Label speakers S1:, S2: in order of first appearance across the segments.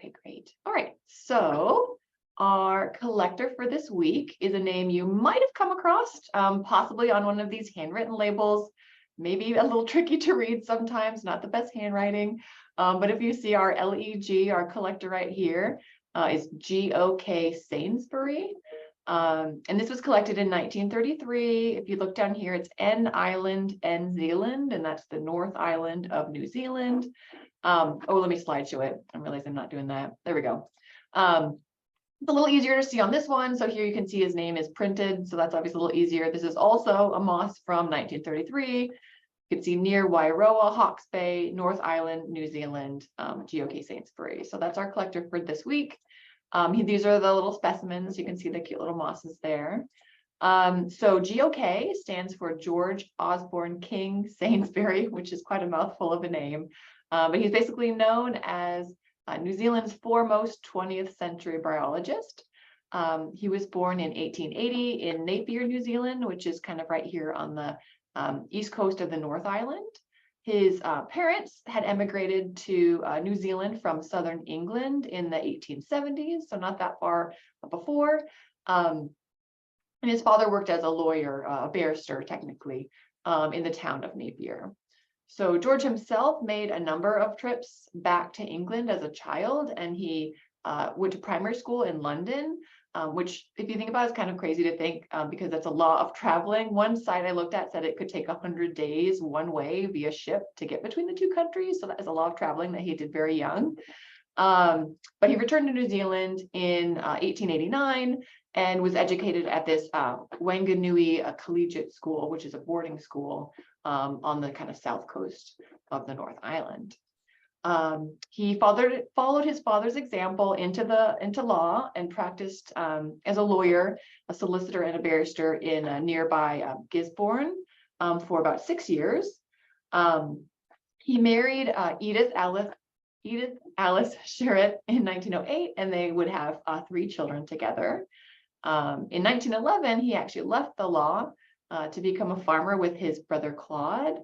S1: Okay, great. All right, so our collector for this week is a name you might have come across, possibly on one of these handwritten labels, maybe a little tricky to read sometimes, not the best handwriting. But if you see our LEG, our collector right here, is G.O.K. Sainsbury. And this was collected in 1933. If you look down here, it's N Island, N Zealand, and that's the North Island of New Zealand. Oh, let me slideshow it. I realize I'm not doing that. There we go. It's a little easier to see on this one. So here you can see his name is printed. So that's obviously a little easier. This is also a moss from 1933. You can see near Wairoa, Hawke's Bay, North Island, New Zealand, G.O.K. Sainsbury. So that's our collector for this week. These are the little specimens. You can see the cute little mosses there. So G.O.K. stands for George Osbourne King Sainsbury, which is quite a mouthful of a name. But he's basically known as New Zealand's foremost 20th century bryologist. He was born in 1880 in Napier, New Zealand, which is kind of right here on the east coast of the North Island. His parents had emigrated to New Zealand from southern England in the 1870s, so not that far before. And his father worked as a lawyer, a barrister technically, in the town of Napier. So George himself made a number of trips back to England as a child, and he went to primary school in London, which, if you think about it, is kind of crazy to think because that's a lot of traveling. One site I looked at said it could take 100 days one way via ship to get between the two countries. So that is a lot of traveling that he did very young. But he returned to New Zealand in 1889 and was educated at this Wanganui Collegiate School, which is a boarding school on the kind of south coast of the North Island. He followed his father's example into law and practiced as a lawyer, a solicitor, and a barrister in nearby Gisborne for about 6 years. He married Edith Alice Sherritt in 1908, and they would have 3 children together. In 1911, he actually left the law to become a farmer with his brother Claude.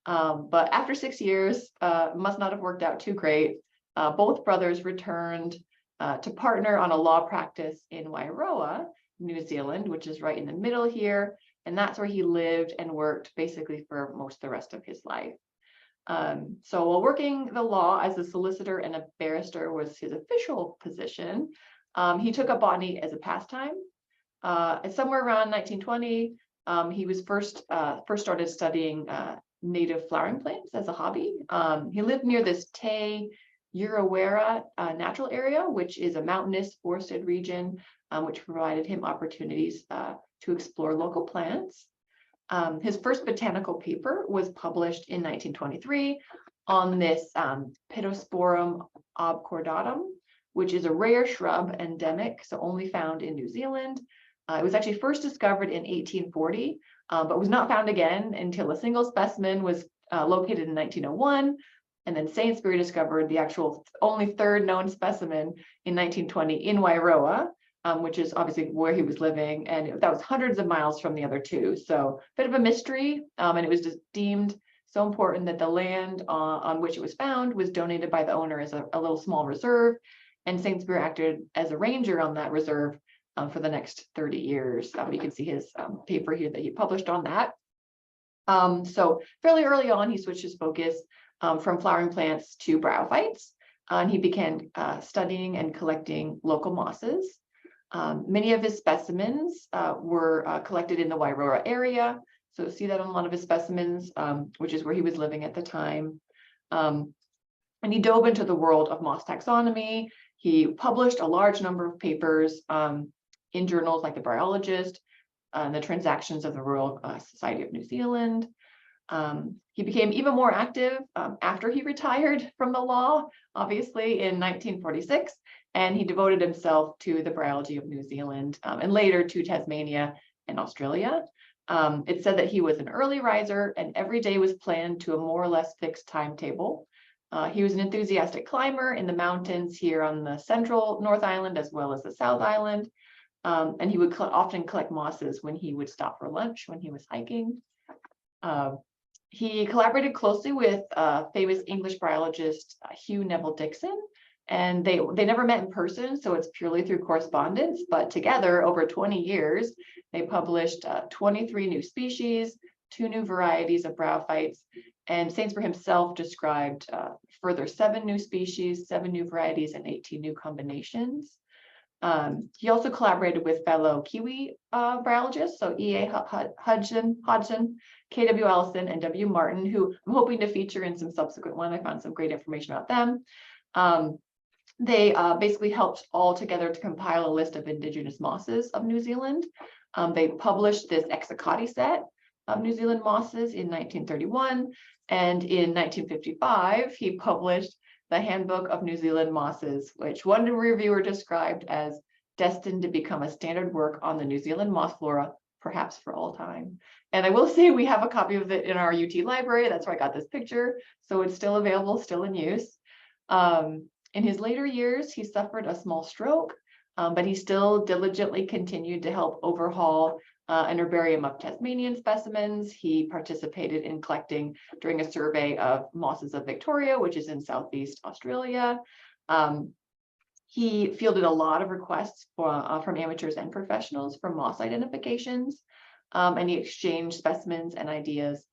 S1: But after 6 years, must not have worked out too great. Both brothers returned to partner on a law practice in Wairoa, New Zealand, which is right in the middle here. And that's where he lived and worked basically for most of the rest of his life. So while working the law as a solicitor and a barrister was his official position, he took up botany as a pastime. Somewhere around 1920, he was first started studying native flowering plants as a hobby. He lived near this Te Urewera natural area, which is a mountainous forested region, which provided him opportunities to explore local plants. His first botanical paper was published in 1923 on this Pittosporum obcordatum, which is a rare shrub endemic, so only found in New Zealand. It was actually first discovered in 1840, but was not found again until a single specimen was located in 1901. And then Sainsbury discovered the actual only 3rd known specimen in 1920 in Wairoa, which is obviously where he was living. And that was hundreds of miles from the other 2. So a bit of a mystery. And it was just deemed so important that the land on which it was found was donated by the owner as a little small reserve. And Sainsbury acted as a ranger on that reserve for the next 30 years. You can see his paper here that he published on that. So fairly early on, he switched his focus from flowering plants to bryophytes, and he began studying and collecting local mosses. Many of his specimens were collected in the Wairoa area. So see that on a lot of his specimens, which is where he was living at the time. And he dove into the world of moss taxonomy. He published a large number of papers in journals like the Bryologist, and the Transactions of the Royal Society of New Zealand. He became even more active after he retired from the law, obviously in 1946, and he devoted himself to the bryology of New Zealand and later to Tasmania and Australia. It said that he was an early riser and every day was planned to a more or less fixed timetable. He was an enthusiastic climber in the mountains here on the central North Island as well as the South Island. And he would often collect mosses when he would stop for lunch when he was hiking. He collaborated closely with famous English bryologist Hugh Neville Dixon And they never met in person, so it's purely through correspondence, but together over 20 years, they published 23 new species, 2 new varieties of bryophytes, and Sainsbury himself described further 7 new species, 7 new varieties, and 18 new combinations. He also collaborated with fellow Kiwi bryologists, so E.A. Hodgson, K.W. Ellison, and W. Martin, who I'm hoping to feature in some subsequent one. I found some great information about them. They basically helped all together to compile a list of indigenous mosses of New Zealand. They published this Exocati set of New Zealand mosses in 1931, and in 1955, he published the Handbook of New Zealand Mosses, which one reviewer described as destined to become a standard work on the New Zealand moss flora, perhaps for all time. And I will say we have a copy of it in our UT library. That's where I got this picture. So it's still available, still in use. In his later years, he suffered a small stroke, but he still diligently continued to help overhaul an herbarium of Tasmanian specimens. He participated in collecting during a survey of mosses of Victoria, which is in Southeast Australia. He fielded a lot of requests from amateurs and professionals for moss identifications, and he exchanged specimens and ideas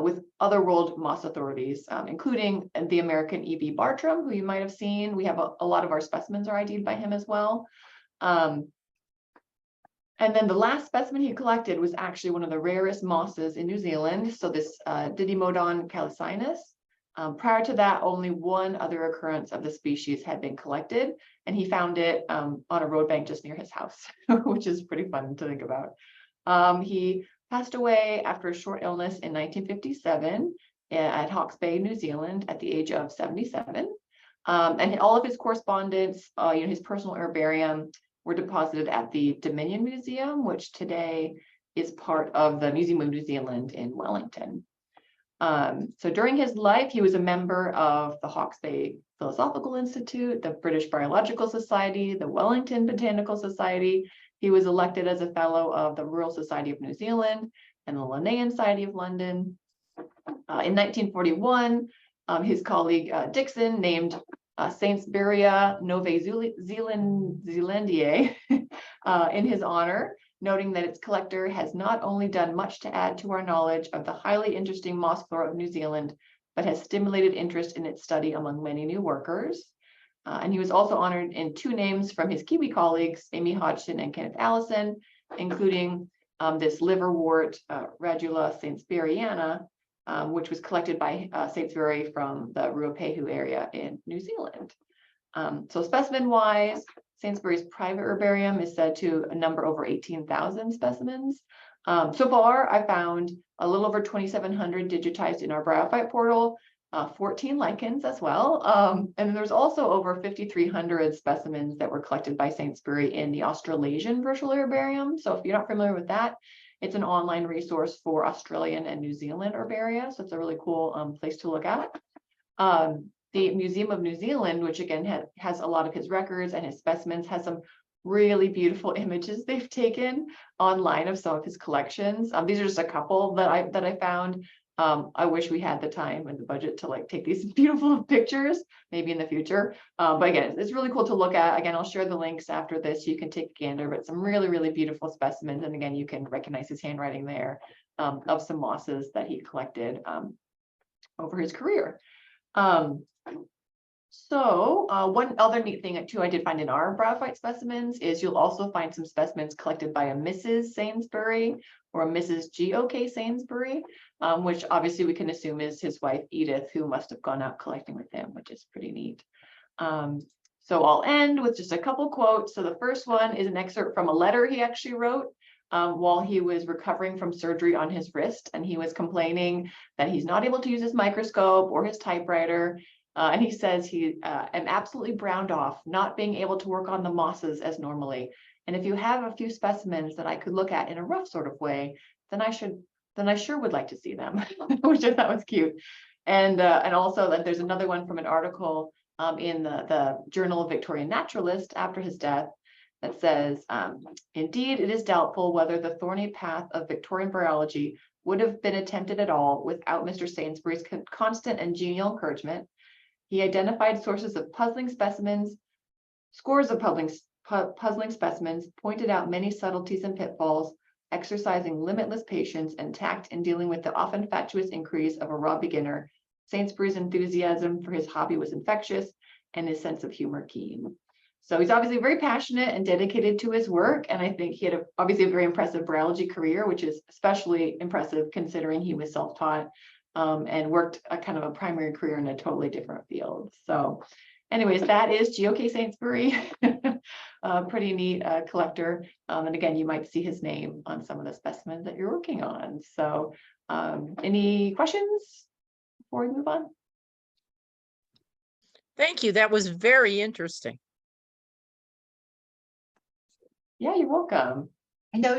S1: with other world moss authorities, including the American E.B. Bartram, who you might have seen. We have a lot of our specimens are ID'd by him as well. And then the last specimen he collected was actually one of the rarest mosses in New Zealand. So this Didymodon calicinus. Prior to that, only one other occurrence of the species had been collected, and he found it on a road bank just near his house, which is pretty fun to think about. He passed away after a short illness in 1957 at Hawke's Bay, New Zealand, at the age of 77. And all of his correspondence, his personal herbarium, were deposited at the Dominion Museum, which today is part of the Museum of New Zealand in Wellington. So during his life, he was a member of the Hawke's Bay Philosophical Institute, the British Bryological Society, the Wellington Botanical Society. He was elected as a fellow of the Royal Society of New Zealand and the Linnaean Society of London. In 1941, his colleague Dixon named Saintsburia Novae Zealandiae in his honor, noting that its collector has not only done much to add to our knowledge of the highly interesting moss flora of New Zealand, but has stimulated interest in its study among many new workers. And he was also honored in 2 names from his Kiwi colleagues, Amy Hodgson and Kenneth Allison, including this liverwort, Radula saintsburyana, which was collected by Sainsbury from the Ruapehu area in New Zealand. So specimen-wise, Sainsbury's private herbarium is said to number over 18,000 specimens. So far, I found a little over 2,700 digitized in our Bryophyte portal, 14 lichens as well. And there's also over 5,300 specimens that were collected by Sainsbury in the Australasian Virtual Herbarium. So if you're not familiar with that, it's an online resource for Australian and New Zealand herbaria. So it's a really cool place to look at. The Museum of New Zealand, which again has a lot of his records and his specimens, has some really beautiful images they've taken online of some of his collections. These are just a couple that I found. I wish we had the time and the budget to take these beautiful pictures, maybe in the future. But again, it's really cool to look at. Again, I'll share the links after this. You can take a gander, but some really, really beautiful specimens. And again, you can recognize his handwriting there of some mosses that he collected over his career. So one other neat thing too I did find in our Bryophyte specimens is you'll also find some specimens collected by a Mrs. Sainsbury or a Mrs. G.O.K. Sainsbury, which obviously we can assume is his wife Edith, who must have gone out collecting with him, which is pretty neat. So I'll end with just a couple quotes. So the first one is an excerpt from a letter he actually wrote while he was recovering from surgery on his wrist, and he was complaining that he's not able to use his microscope or his typewriter. And he says he am absolutely browned off, not being able to work on the mosses as normally. And if you have a few specimens that I could look at in a rough sort of way, then I sure would like to see them, which I thought was cute. And also that there's another one from an article in the Journal of Victorian Naturalist after his death that says, indeed, it is doubtful whether the thorny path of Victorian bryology would have been attempted at all without Mr. Sainsbury's constant and genial encouragement. He identified sources of puzzling specimens, scores of puzzling specimens, pointed out many subtleties and pitfalls, exercising limitless patience and tact in dealing with the often fatuous inquiries of a raw beginner. Sainsbury's enthusiasm for his hobby was infectious and his sense of humor keen. So he's obviously very passionate and dedicated to his work. And I think he had obviously a very impressive bryology career, which is especially impressive considering he was self-taught and worked a kind of a primary career in a totally different field. So anyways, that is G.O.K. Sainsbury, pretty neat collector. And again, you might see his name on some of the specimens that you're working on. So any questions before we move on?
S2: Thank you. That was very interesting.
S1: Yeah, you're welcome.
S3: I know